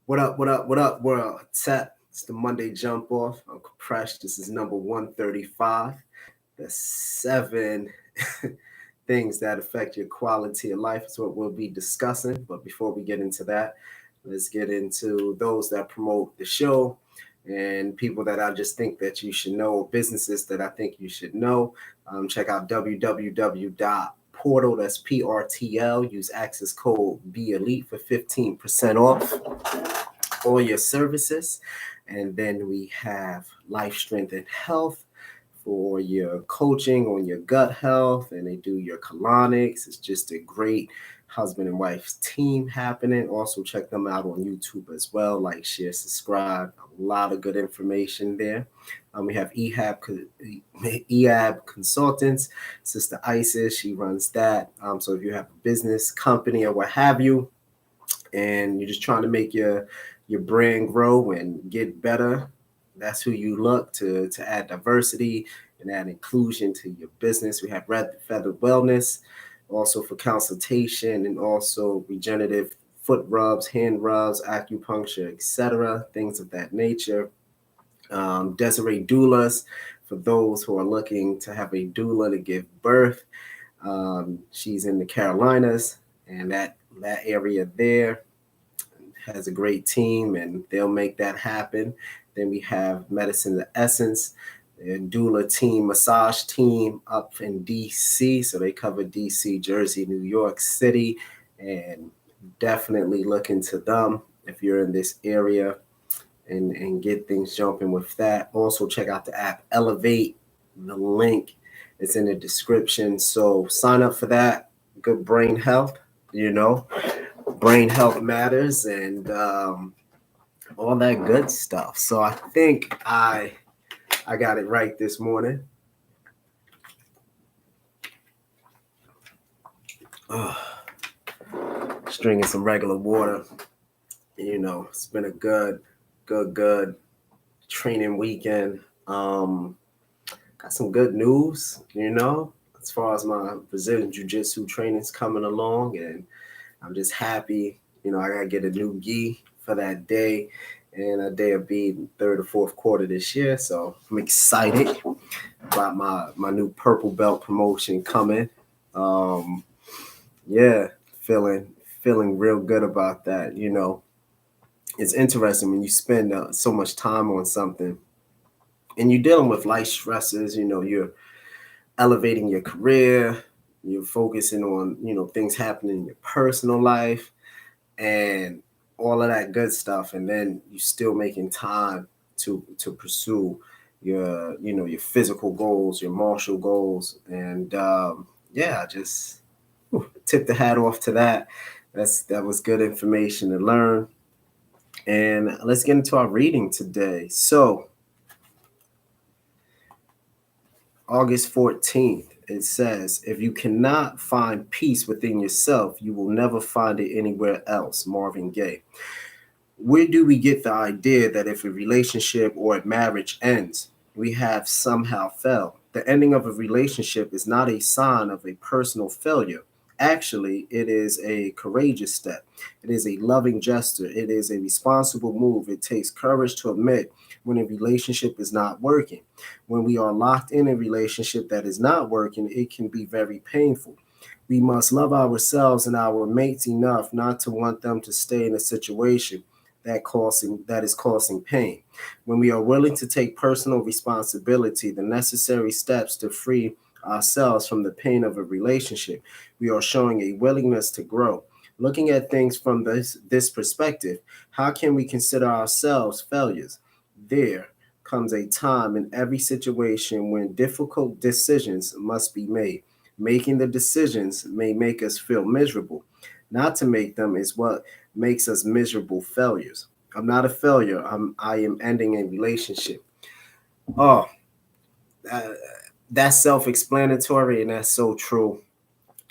What up, what up, what up, world? Tap. It's the Monday jump off. I'm Compression. This is number 135. The seven things that affect your quality of life is what we'll be discussing. But before we get into that, let's get into those that promote the show and people that I just think that you should know, businesses that I think you should know. Check out www.portal, that's PRTL. Use access code BELITE for 15% off all your services. And then we have Life Strength and Health for your coaching on your gut health, and they do your colonics. It's just a great husband and wife team happening. Also, check them out on YouTube as well. Like, share, subscribe. A lot of good information there. We have EAB Consultants. Sister Isis, she runs that. So if you have a business, company, or what have you, and you're just trying to make your brand grow and get better, that's who you look to add diversity and add inclusion to your business. We have Red Feather Wellness, also for consultation and also regenerative foot rubs, hand rubs, acupuncture, etc., things of that nature. Desiree Doulas, for those who are looking to have a doula to give birth. She's in the Carolinas and that area there has a great team and they'll make that happen. Then we have Medicine the Essence, and doula team, massage team up in DC. So they cover DC, Jersey, New York City, and definitely look into them if you're in this area and get things jumping with that. Also check out the app Elevate. The link is in the description. So sign up for that. Good brain health, brain health matters, and all that good stuff. So I think I got it right this morning. Just drinking some regular water. It's been a good training weekend. Got some good news, as far as my Brazilian Jiu-Jitsu training's coming along, and I'm just happy. I gotta get a new gi for that day, and a day of being third or fourth quarter this year. So I'm excited about my new purple belt promotion coming. Yeah, feeling real good about that. It's interesting when you spend so much time on something, and you're dealing with life stresses. You're elevating your career. You're focusing on things happening in your personal life and all of that good stuff, and then you still making time to pursue your physical goals, your martial goals, and I just tip the hat off to that. That was good information to learn. And let's get into our reading today. So August 14th, it says, if you cannot find peace within yourself, you will never find it anywhere else. Marvin Gaye. Where do we get the idea that if a relationship or a marriage ends, we have somehow failed? The ending of a relationship is not a sign of a personal failure. Actually, it is a courageous step. It is a loving gesture. It is a responsible move. It takes courage to admit when a relationship is not working. When we are locked in a relationship that is not working, it can be very painful. We must love ourselves and our mates enough not to want them to stay in a situation that is causing pain. When we are willing to take personal responsibility, the necessary steps to free ourselves from the pain of a relationship, we are showing a willingness to grow. Looking at things from this perspective, how can we consider ourselves failures? There comes a time in every situation when difficult decisions must be made. Making the decisions may make us feel miserable. Not to make them is what makes us miserable failures. I'm not a failure. I am ending a relationship. Oh, uh, that's self-explanatory, and that's so true.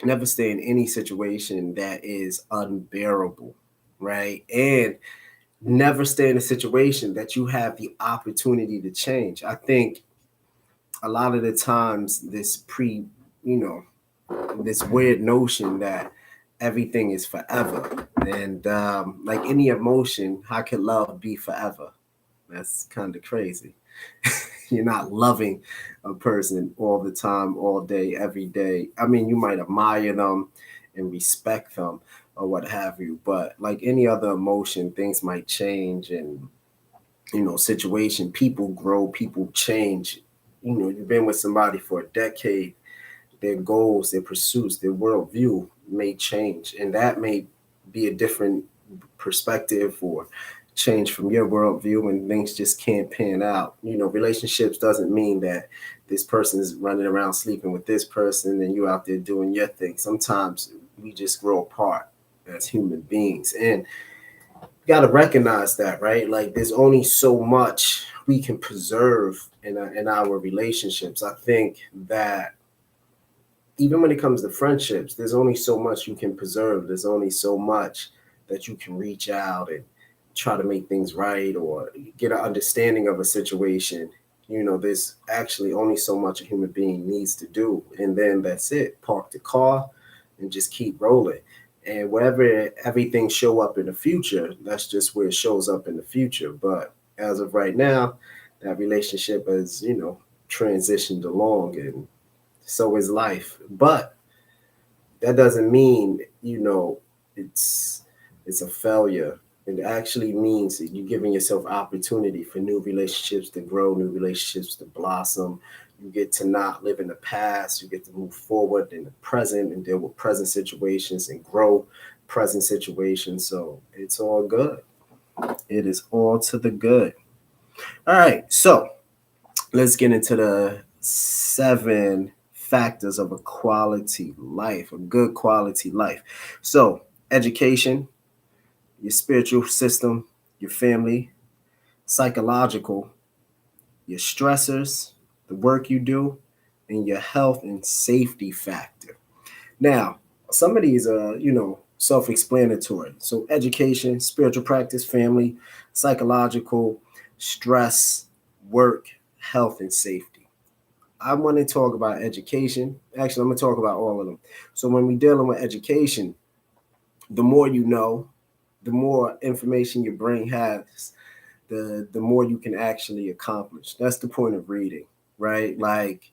Never stay in any situation that is unbearable, right? And never stay in a situation that you have the opportunity to change. I think a lot of the times this weird notion that everything is forever. And like any emotion, how could love be forever? That's kind of crazy. You're not loving a person all the time, all day, every day. I mean, you might admire them and respect them or what have you, but like any other emotion, things might change, and situation, people grow, people change. You've been with somebody for a decade, their goals, their pursuits, their worldview may change, and that may be a different perspective or change from your worldview, and things just can't pan out. Relationships doesn't mean that this person is running around sleeping with this person and you out there doing your thing. Sometimes we just grow apart as human beings, and you got to recognize that, right? Like there's only so much we can preserve in our relationships. I think that even when it comes to friendships, there's only so much you can preserve. There's only so much that you can reach out and try to make things right or get an understanding of a situation. There's actually only so much a human being needs to do. And then that's it. Park the car and just keep rolling. And wherever everything show up in the future, that's just where it shows up in the future. But as of right now, that relationship has, transitioned along, and so is life. But that doesn't mean, it's a failure. It actually means that you're giving yourself opportunity for new relationships to grow, new relationships to blossom. You get to not live in the past. You get to move forward in the present and deal with present situations and grow present situations. So it's all good. It is all to the good. All right. So let's get into the 7 factors of a quality life, a good quality life. So education, your spiritual system, your family, psychological, your stressors, the work you do, and your health and safety factor. Now, some of these are, self-explanatory. So education, spiritual practice, family, psychological, stress, work, health, and safety. I want to talk about education. Actually, I'm going to talk about all of them. So when we're dealing with education, the more you know, the more information your brain has, the more you can actually accomplish. That's the point of reading, right? Like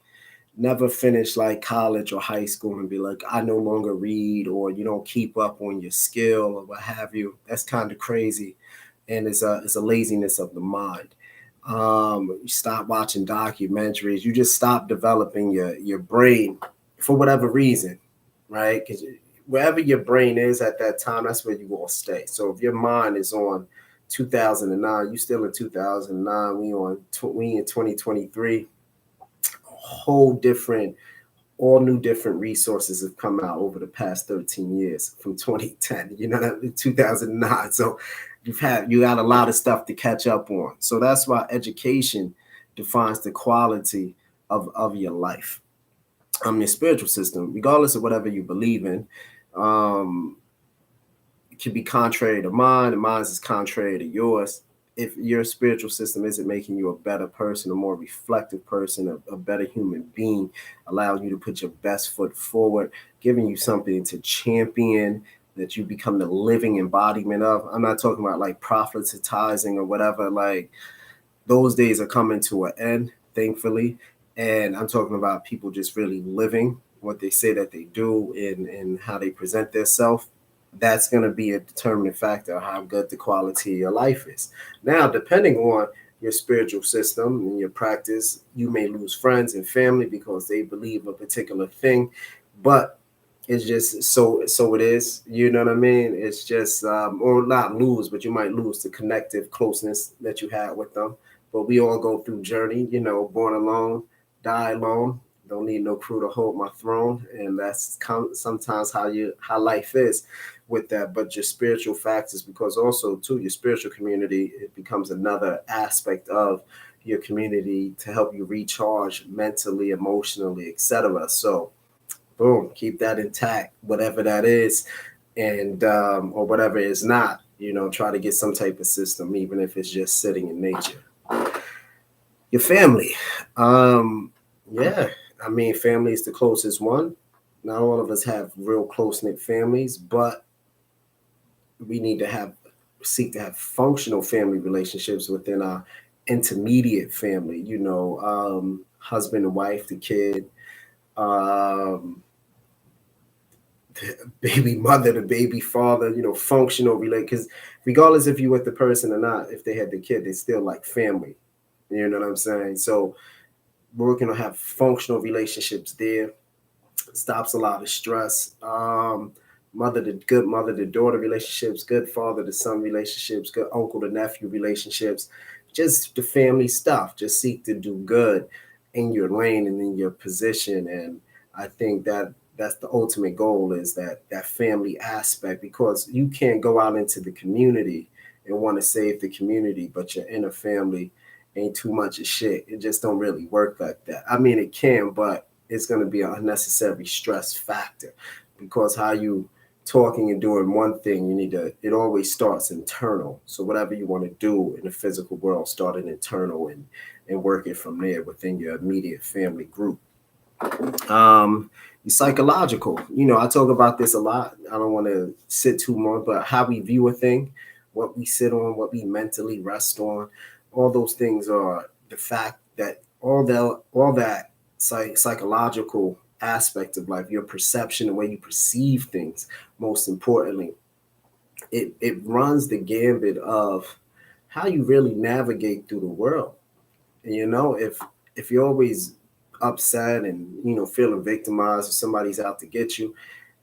never finish like college or high school and be like, I no longer read, or you don't keep up on your skill or what have you. That's kind of crazy. And it's a laziness of the mind. You stop watching documentaries. You just stop developing your brain for whatever reason, right? Because wherever your brain is at that time, that's where you will stay. So if your mind is on 2009, you still in 2009. We in 2023. Whole different, all new different resources have come out over the past 13 years from 2010. 2009. So you got a lot of stuff to catch up on. So that's why education defines the quality of your life. Your spiritual system, regardless of whatever you believe in, it can be contrary to mine, and mine is contrary to yours. If your spiritual system isn't making you a better person, a more reflective person, a better human being, allowing you to put your best foot forward, giving you something to champion, that you become the living embodiment of. I'm not talking about like proselytizing or whatever. Like those days are coming to an end, thankfully. And I'm talking about people just really living what they say that they do, and how they present themselves. That's going to be a determining factor of how good the quality of your life is. Now, depending on your spiritual system and your practice, you may lose friends and family because they believe a particular thing, but it's just so it is. You know what I mean? It's just or not lose, but you might lose the connective closeness that you had with them. But we all go through journey, born alone, die alone. Don't need no crew to hold my throne, and that's sometimes how life is with that. But your spiritual factors, because also too your spiritual community, it becomes another aspect of your community to help you recharge mentally, emotionally, etc. So boom, keep that intact, whatever that is, and or whatever is not. Try to get some type of system, even if it's just sitting in nature. Your family, yeah. I mean, family is the closest one. Not all of us have real close knit families, but we need to seek to have functional family relationships within our intermediate family. Husband and wife, the kid, um, baby mother, the baby father. Functional relate, because regardless if you with the person or not, if they had the kid, they still like family. You know what I'm saying? So we're going to have functional relationships there. Stops a lot of stress. Good mother to daughter relationships, good father to son relationships, good uncle to nephew relationships, just the family stuff. Just seek to do good in your lane and in your position. And I think that that's the ultimate goal, is that family aspect, because you can't go out into the community and want to save the community, but your inner family ain't too much of shit. It just don't really work like that. I mean, it can, but it's going to be an unnecessary stress factor, because how you talking and doing one thing, it always starts internal. So whatever you want to do in the physical world, start it internal, and work it from there within your immediate family group. Psychological, I talk about this a lot. I don't want to sit too long, but how we view a thing, what we sit on, what we mentally rest on, all those things are the fact that all that psychological aspect of life, your perception, the way you perceive things, most importantly, it runs the gambit of how you really navigate through the world. And if you're always upset and feeling victimized, or somebody's out to get you,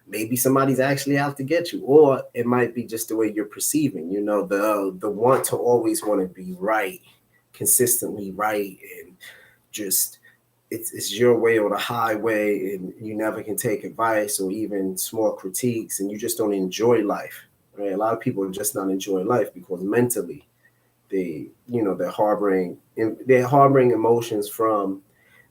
maybe somebody's actually out to get you, or it might be just the way you're perceiving. The want to always want to be right, consistently right, and just it's your way or the highway, and you never can take advice or even small critiques, and you just don't enjoy life. Right? A lot of people are just not enjoying life because mentally they're harboring emotions from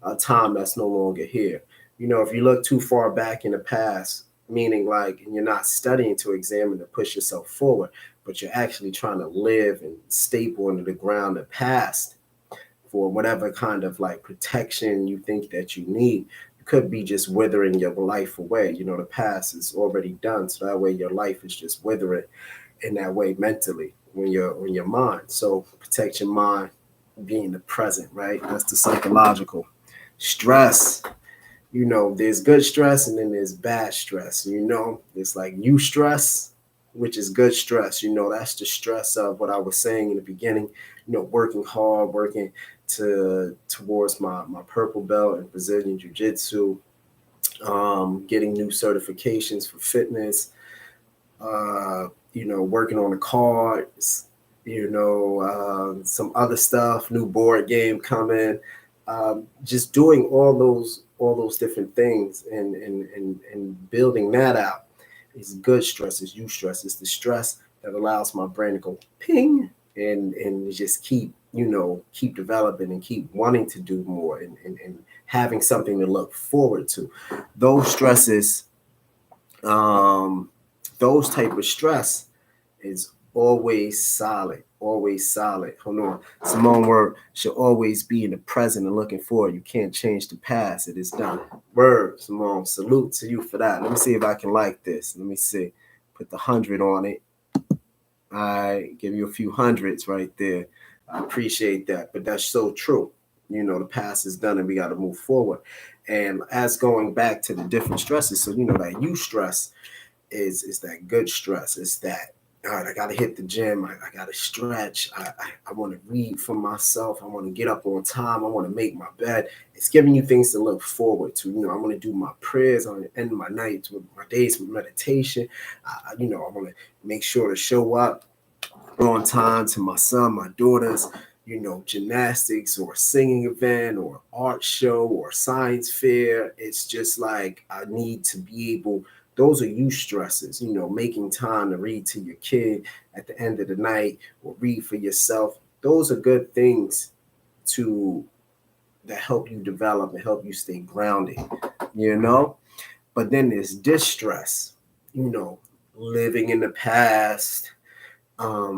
a time that's no longer here. If you look too far back in the past, meaning like, and you're not studying to examine to push yourself forward, but you're actually trying to live and staple into the ground the past for whatever kind of like protection you think that you need, you could be just withering your life away. The past is already done, so that way your life is just withering in that way mentally when you're on your mind. So protect your mind, being the present, right? That's the psychological. Stress, there's good stress and then there's bad stress. It's like eustress, which is good stress. That's the stress of what I was saying in the beginning. Working hard, working towards my purple belt in Brazilian Jiu Jitsu, getting new certifications for fitness, working on the cards, some other stuff, new board game coming, just doing all those different things, and building that out is good stress. Is eustress. It's the stress that allows my brain to go ping, and just keep developing and keep wanting to do more, and having something to look forward to. Those stresses, those type of stress is always solid, always solid. Hold on. Simone Word should always be in the present and looking forward. You can't change the past. It is done. Word, Simone. Salute to you for that. Let me see if I can like this. Let me see. Put the 100 on it. I give you a few hundreds right there. I appreciate that. But that's so true. The past is done and we got to move forward. And as going back to the different stresses, so that you stress is that good stress. It's that, all right, I got to hit the gym. I got to stretch. I want to read for myself. I want to get up on time. I want to make my bed. It's giving you things to look forward to. I want to do my prayers. I want to end my nights with my days with meditation. I want to make sure to show up on time to my son, my daughters, gymnastics or singing event or art show or science fair. It's just like I need to be able, those are you stresses, making time to read to your kid at the end of the night or read for yourself. Those are good things to that help you develop and help you stay grounded, you know? But then there's distress, living in the past,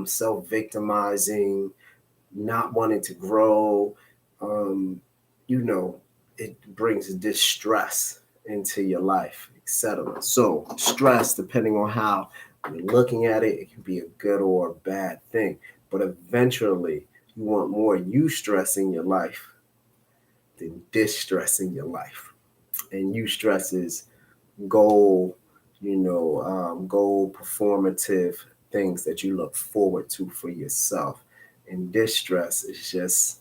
self-victimizing, not wanting to grow, um, you know, it brings distress into your life, etc. So stress, depending on how you're looking at it, it can be a good or a bad thing. But eventually, you want more eustress in your life than distress in your life. And eustress is goal, goal performative things that you look forward to for yourself. And distress is just,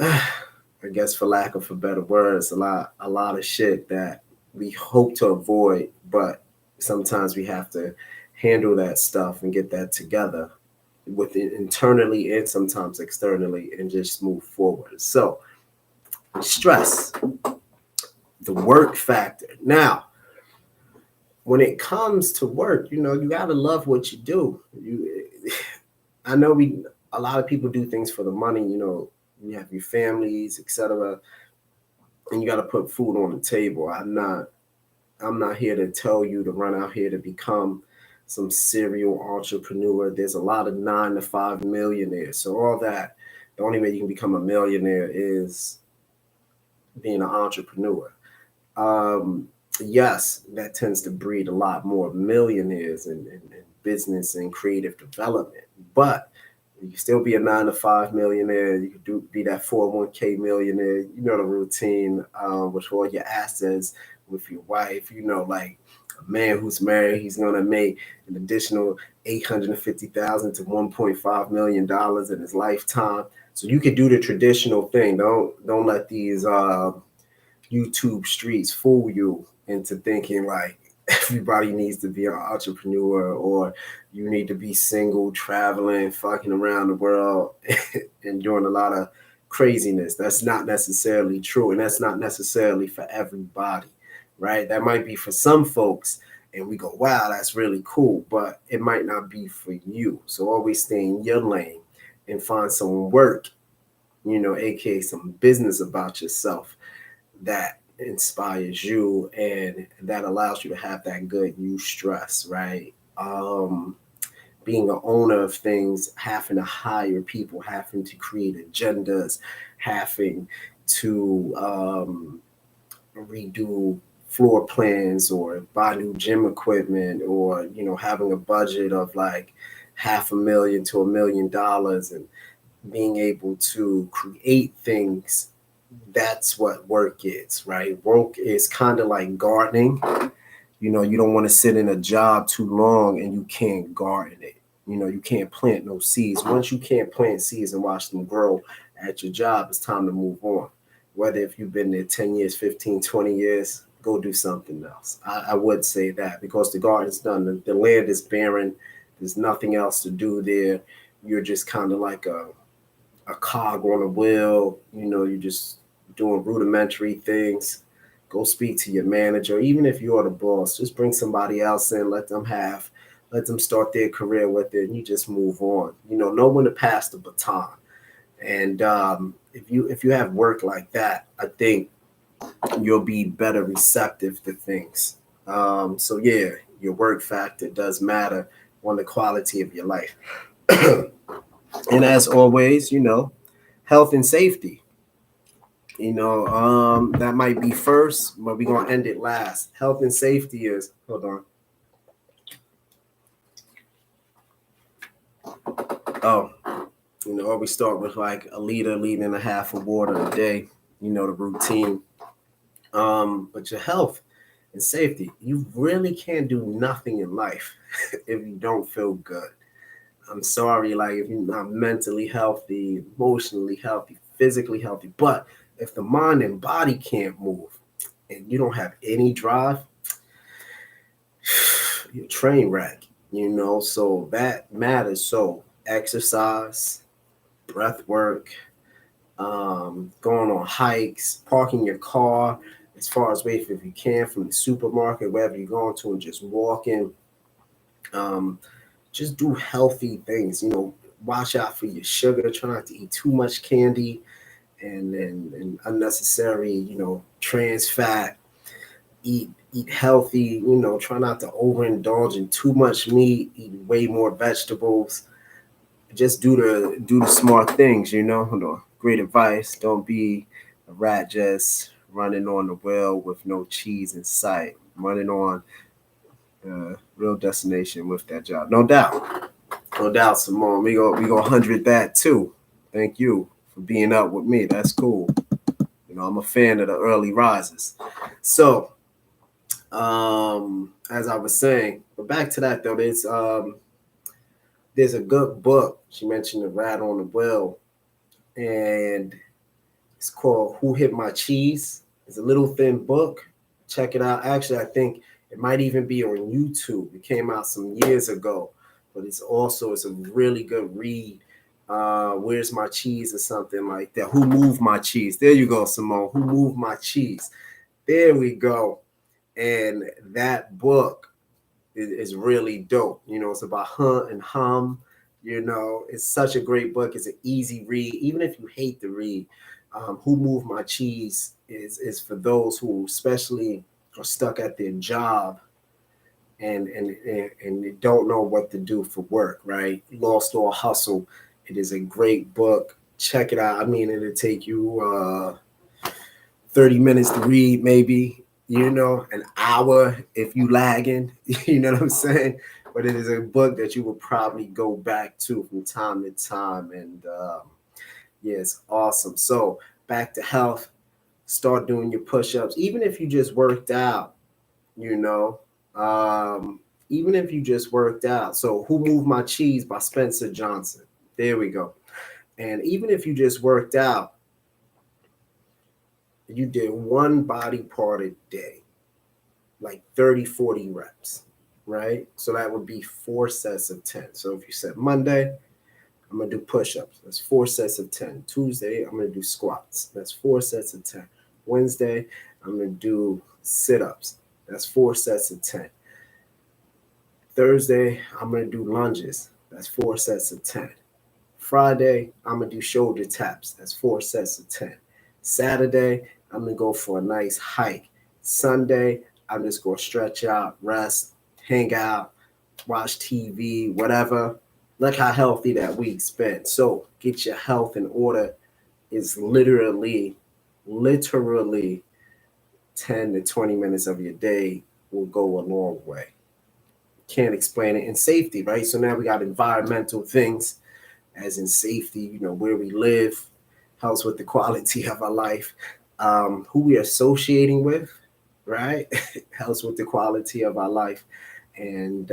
I guess, for lack of a better words, a lot of shit that we hope to avoid, but sometimes we have to handle that stuff and get that together with it internally and sometimes externally and just move forward. So stress, the work factor. Now, when it comes to work, you gotta love what you do. I know a lot of people do things for the money. You have your families, etc., and you got to put food on the table. I'm not here to tell you to run out here to become some serial entrepreneur. There's a lot of 9 to 5 millionaires. So all that, the only way you can become a millionaire is being an entrepreneur. Um, yes, that tends to breed a lot more millionaires in business and creative development. But you can still be a 9 to 5 millionaire. You could be that 401k millionaire. You know the routine with all your assets, with your wife. Like a man who's married, he's gonna make an additional 850,000 to 1.5 million dollars in his lifetime. So you could do the traditional thing. Don't let these YouTube streets fool you into thinking like everybody needs to be an entrepreneur or you need to be single, traveling, fucking around the world and doing a lot of craziness. That's not necessarily true. And that's not necessarily for everybody, right? That might be for some folks. And we go, wow, that's really cool. But it might not be for you. So always stay in your lane and find some work, aka some business about yourself that inspires you and that allows you to have that good eustress, right? Being an owner of things, having to hire people, having to create agendas, having to redo floor plans or buy new gym equipment or having a budget of like $500,000 to $1 million and being able to create things. That's what work is, right? Work is kind of like gardening. You don't want to sit in a job too long and you can't garden it. You can't plant no seeds. Once you can't plant seeds and watch them grow at your job, it's time to move on. Whether if you've been there 10 years, 15, 20 years, go do something else. I would say that because the garden's done. The land is barren. There's nothing else to do there. You're just kind of like a cog on a wheel. You're just doing rudimentary things. Go speak to your manager. Even if you're the boss, just bring somebody else in, let them start their career with it, and you just move on. Know when to pass the baton. And if you have work like that, I think you'll be better receptive to things. So yeah, your work factor does matter on the quality of your life. And as always, health and safety. That might be first, but we're gonna end it last. Health and safety is hold on. Oh, always start with like a liter and a half of water a day, the routine. But your health and safety, you really can't do nothing in life if you don't feel good. I'm sorry, like if you're not mentally healthy, emotionally healthy, physically healthy, but if the mind and body can't move and you don't have any drive, you're a train wreck, so that matters. So exercise, breath work, going on hikes, parking your car as far as away if you can from the supermarket, wherever you're going to, and just walking. Just do healthy things, watch out for your sugar, try not to eat too much candy and unnecessary, trans fat. Eat healthy, try not to overindulge in too much meat, eat way more vegetables. Just do the smart things, Hold on. Great advice. Don't be a rat just running on the well with no cheese in sight, running on real destination with that job. No doubt. No doubt, Simone. We go 100 that too. Thank you for being up with me. That's cool. I'm a fan of the early rises. So, as I was saying, but back to that though, there's a good book. She mentioned the rat on the well, and it's called Who Hit My Cheese. It's a little thin book. Check it out. Actually, I think it might even be on YouTube. It came out some years ago, but it's a really good read. Where's My Cheese or something like that. Who Moved My Cheese? There you go, Simone. Who Moved My Cheese? There we go. And that book is really dope. It's about hunt and hum. It's such a great book. It's an easy read, even if you hate to read. Who Moved My Cheese is for those who especially are stuck at their job and don't know what to do for work, right? Lost All Hustle. It is a great book. Check it out. I mean, it'll take you 30 minutes to read, maybe, an hour if you lagging, you know what I'm saying? But it is a book that you will probably go back to from time to time. And yeah, it's awesome. So back to health, start doing your push-ups, even if you just worked out, even if you just worked out. So Who Moved My Cheese by Spencer Johnson. There we go. And even if you just worked out, you did one body part a day, like 30, 40 reps, right? So that would be 4 sets of 10. So if you said Monday, I'm going to do push-ups. That's 4 sets of 10. Tuesday, I'm going to do squats. That's 4 sets of 10. Wednesday, I'm going to do sit-ups. That's 4 sets of 10. Thursday, I'm going to do lunges. That's 4 sets of 10. Friday, I'm going to do shoulder taps. That's 4 sets of 10. Saturday, I'm going to go for a nice hike. Sunday, I'm just going to stretch out, rest, hang out, watch TV, whatever. Look how healthy that week spent. So get your health in order. Is literally 10 to 20 minutes of your day will go a long way. Can't explain it. And safety, right? So now we got environmental things, as in safety, where we live, helps with the quality of our life. Who we are associating with, right? Helps with the quality of our life. And,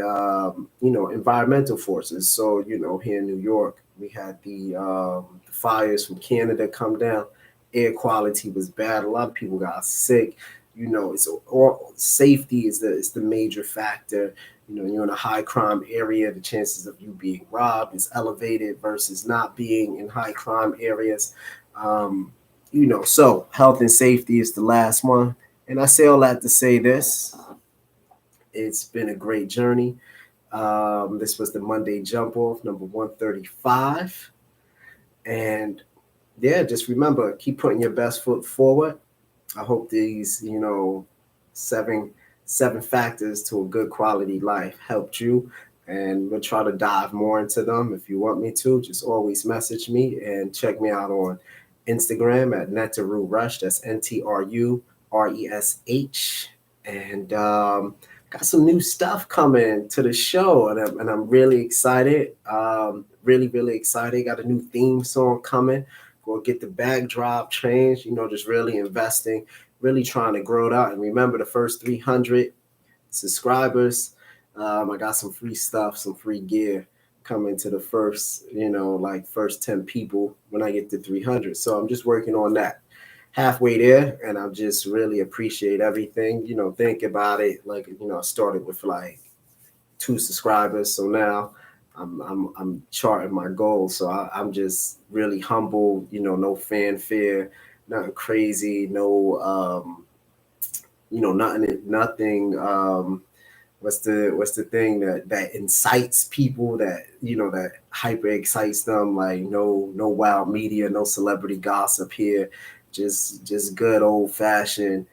environmental forces. So, here in New York, we had the fires from Canada come down. Air quality was bad. A lot of people got sick. It's all safety is the major factor. You're in a high crime area, the chances of you being robbed is elevated versus not being in high crime areas. So health and safety is the last one. And I say all that to say this. It's been a great journey. This was the Monday Jump Off, number 135. And yeah, just remember, keep putting your best foot forward. I hope these, seven factors to a good quality life helped you. And we'll try to dive more into them. If you want me to, just always message me and check me out on Instagram at Netaru Rush. That's NTRURESH. And got some new stuff coming to the show, and I'm really excited. Really, really excited. Got a new theme song coming. Go get the backdrop changed. Just really investing, really trying to grow it out. And remember, the first 300 subscribers, I got some free stuff, some free gear coming to the first, first 10 people when I get to 300. So I'm just working on that. Halfway there, and I just really appreciate everything. Think about it. Like, I started with like 2 subscribers, so now I'm charting my goals. So I'm just really humble. No fanfare, nothing crazy, no nothing. What's the thing that incites people, that hyper excites them? Like no wild media, no celebrity gossip here. Just good old fashioned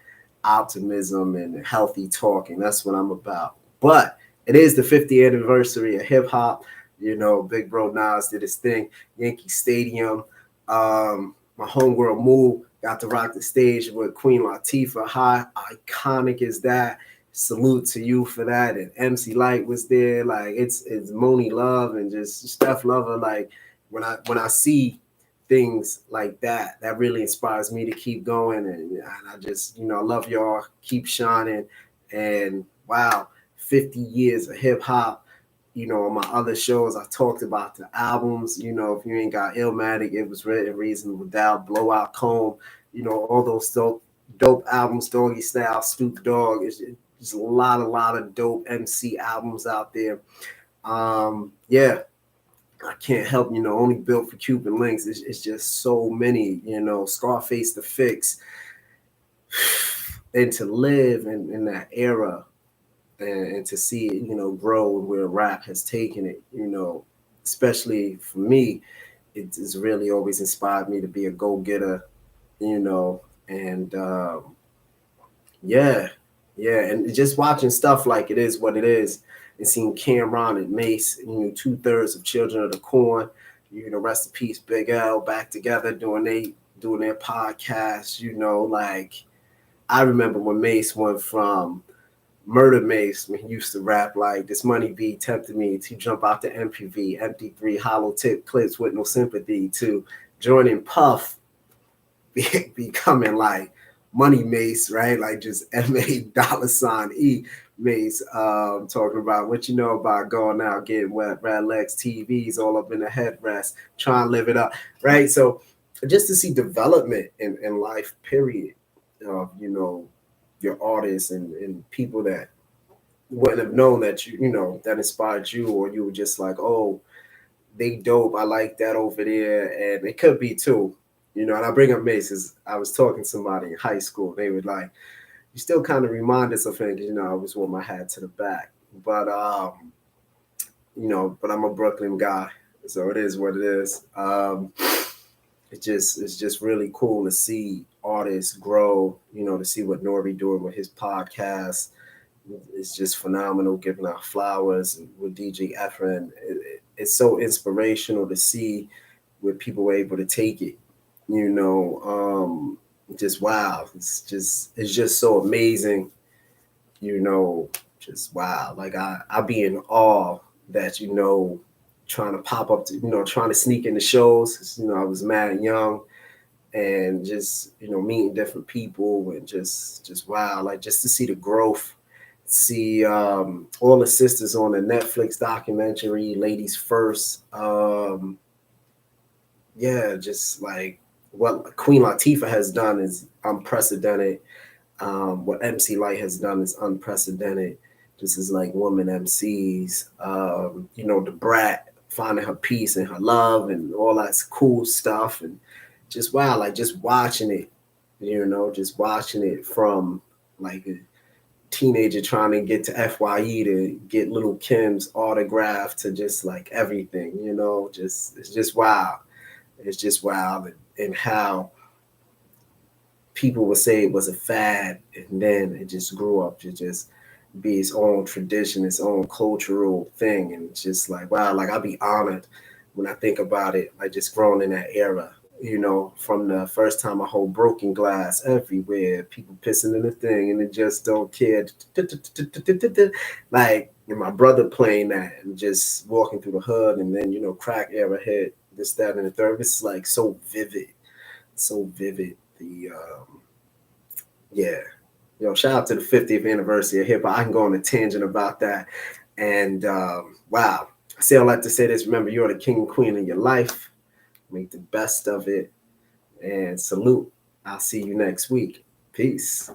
optimism and healthy talking. That's what I'm about. But it is the 50th anniversary of hip hop. Big Bro Nas did his thing, Yankee Stadium. My homegirl Moo got to rock the stage with Queen Latifah. How iconic is that? Salute to you for that. And MC Light was there. Like it's Moni Love and just Steph Lover. Like when I see things like that, that really inspires me to keep going. And I just, I love y'all. Keep shining. And wow, 50 years of hip hop. On my other shows, I talked about the albums. If you ain't got Illmatic, It Was Written, Reasonable Doubt, Blowout Comb, all those dope albums, Doggy Style, Snoop Dogg. There's a lot of dope MC albums out there. Yeah, I can't help, only built for Cuban Links. It's just so many, Scarface the Fix. And to live in that era and to see it, grow where rap has taken it, especially for me, it's really always inspired me to be a go-getter, and yeah, and just watching stuff like It Is What It Is and seeing Cameron and Mace, 2/3 of Children of the Corn, rest in peace, Big L, back together doing their podcast, like I remember when Mace went from Murder Mace, when he used to rap like "This money be tempted me to jump out the MPV, MP3 hollow tip clips with no sympathy," to joining Puff, becoming like Money Mace, right? Like just MA$E Mace, talking about what you know about going out, getting wet, red legs, TVs all up in the headrest, trying to live it up, right? So just to see development in life, period, of, your artists and people that wouldn't have known that that inspired you, or you were just like, oh, they dope, I like that over there. And it could be too, and I bring up Mace because I was talking to somebody in high school. They would like, you still kind of remind us of him, because I always wore my hat to the back. But but I'm a Brooklyn guy, so it is what it is. It's just really cool to see artists grow, to see what Nori doing with his podcast. It's just phenomenal, giving out flowers, and with DJ Efren. It's so inspirational to see where people were able to take it. Just wow. It's just so amazing. Just wow. Like I be in awe that trying to pop up to trying to sneak into shows. I was mad young, and just meeting different people, and just wow. Like just to see the growth. See all the sisters on the Netflix documentary, Ladies First. Yeah, just like what Queen Latifah has done is unprecedented. What MC Light has done is unprecedented. Just as like woman MCs, the Brat finding her peace and her love and all that cool stuff, and just wow, like just watching it, just watching it from like a teenager trying to get to FYE to get Little Kim's autograph to just like everything, it's just wow. It's just wow, and how people would say it was a fad, and then it just grew up to just be its own tradition, its own cultural thing. And it's just like, wow, like I'll be honored when I think about it, like just growing in that era, from the first time I hold broken glass everywhere, people pissing in the thing and they just don't care. Like, and my brother playing that and just walking through the hood, and then, crack era hit, this, that, and the third. It's like so vivid. The, yeah. Shout out to the 50th anniversary of hip hop. I can go on a tangent about that. And wow. I say all that to say this. Remember, you're the king and queen of your life. Make the best of it. And salute. I'll see you next week. Peace.